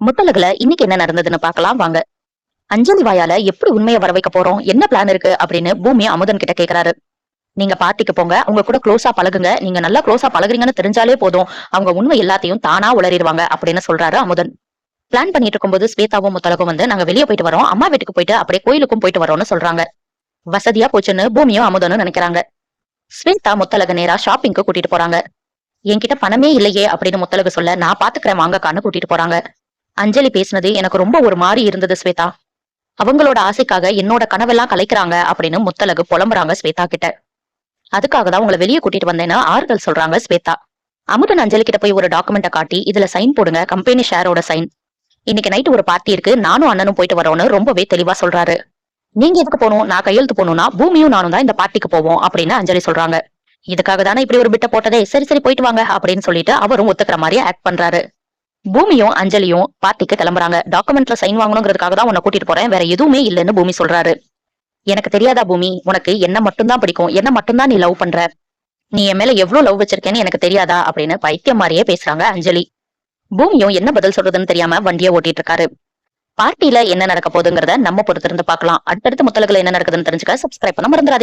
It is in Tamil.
முத்தழகுல இன்னைக்கு என்ன நடந்ததுன்னு பார்க்கலாம் வாங்க. அஞ்சலி வாயால எப்படி உண்மையை வர வைக்க போறோம், என்ன பிளான் இருக்கு அப்படின்னு பூமி அமுதன் கிட்ட கேக்குறாரு. நீங்க பார்ட்டிக்கு போங்க, அவங்க கூட க்ளோஸா பழகுங்க, நீங்க நல்லா க்ளோஸா பழகுறீங்கன்னு தெரிஞ்சாலே போதும், அவங்க உண்மை எல்லாத்தையும் தானா உளறிடுவாங்க அப்படின்னு சொல்றாரு அமுதன். பிளான் பண்ணிட்டு இருக்கும்போது ஸ்வேதாவும் முத்தழகும் வந்து நாங்க வெளியே போயிட்டு வரோம், அம்மா வீட்டுக்கு போயிட்டு அப்படியே கோயிலுக்கும் போயிட்டு வரோம்னு சொல்றாங்க. வசதியா போச்சுன்னு பூமியும் அமுதனும் நினைக்கிறாங்க. ஸ்வேதா முத்தழக நேரா ஷாப்பிங்க்கு கூட்டிட்டு போறாங்க. என்கிட்ட பணமே இல்லையே அப்படின்னு முத்தழகு சொல்ல, நான் பாத்துக்கிறேன் வாங்கக்கான்னு கூட்டிட்டு போறாங்க. அஞ்சலி பேசினது எனக்கு ரொம்ப ஒரு மாறி இருந்தது ஸ்வேதா. அவங்களோட ஆசைக்காக என்னோட கனவெல்லாம் கலைக்கிறாங்க அப்படின்னு முத்தழகு புலம்புறாங்க ஸ்வேதா கிட்ட. அதுக்காக தான் உங்களை வெளியே கூட்டிட்டு வந்தேன்னு ஆறுதல் சொல்றாங்க ஸ்வேதா. அமுதன் அஞ்சலி கிட்ட போய் ஒரு டாக்குமெண்ட்டை காட்டி, இதுல சைன் போடுங்க, கம்பெனி ஷேரோட சைன். இன்னைக்கு நைட்டு ஒரு பார்ட்டி இருக்கு, நானும் அண்ணனும் போயிட்டு வரோம்னு ரொம்பவே தெளிவா சொல்றாரு. நீங்க எதுக்கு போகணும், நான் கையெழுத்து போகணும்னா பூமியும் நானும் தான் இந்த பார்ட்டிக்கு போவோம் அப்படின்னு அஞ்சலி சொல்றாங்க. இதுக்காக தானே இப்படி ஒரு பிட்ட போட்டதே, சரி சரி போயிட்டு வாங்க அப்படின்னு சொல்லிட்டு அவரும் ஒத்துக்கிற மாதிரி ஆக்ட் பண்றாரு. பூமியும் அஞ்சலியும் பார்ட்டிக்கு கிளம்புறாங்க. டாக்குமெண்ட்ல சைன் வாங்கணுங்கிறதுக்காக தான் உன்னை கூட்டிட்டு போறேன், வேற எதுவுமே இல்லைன்னு பூமி சொல்றாரு. எனக்கு தெரியாதா பூமி, உனக்கு என்ன மட்டும்தான் பிடிக்கும், என்ன மட்டும்தான் நீ லவ் பண்ற, நீ என் மேல எவ்வளவு லவ் வச்சிருக்கேன்னு எனக்கு தெரியாதா அப்படின்னு பைத்தியம் மாதிரியே பேசுறாங்க அஞ்சலி. பூமியும் என்ன பதில் சொல்றதுன்னு தெரியாம வண்டியை ஓட்டிட்டு இருக்காரு. பார்ட்டியில என்ன நடக்க போகுதுங்கிறத நம்ம பொறுத்திருந்து பார்க்கலாம். அடுத்தடுத்து முத்தழகுல என்ன நடக்குதுன்னு தெரிஞ்சுக்க சப்ஸ்கிரைப் பண்ண மறந்துடாதீங்க.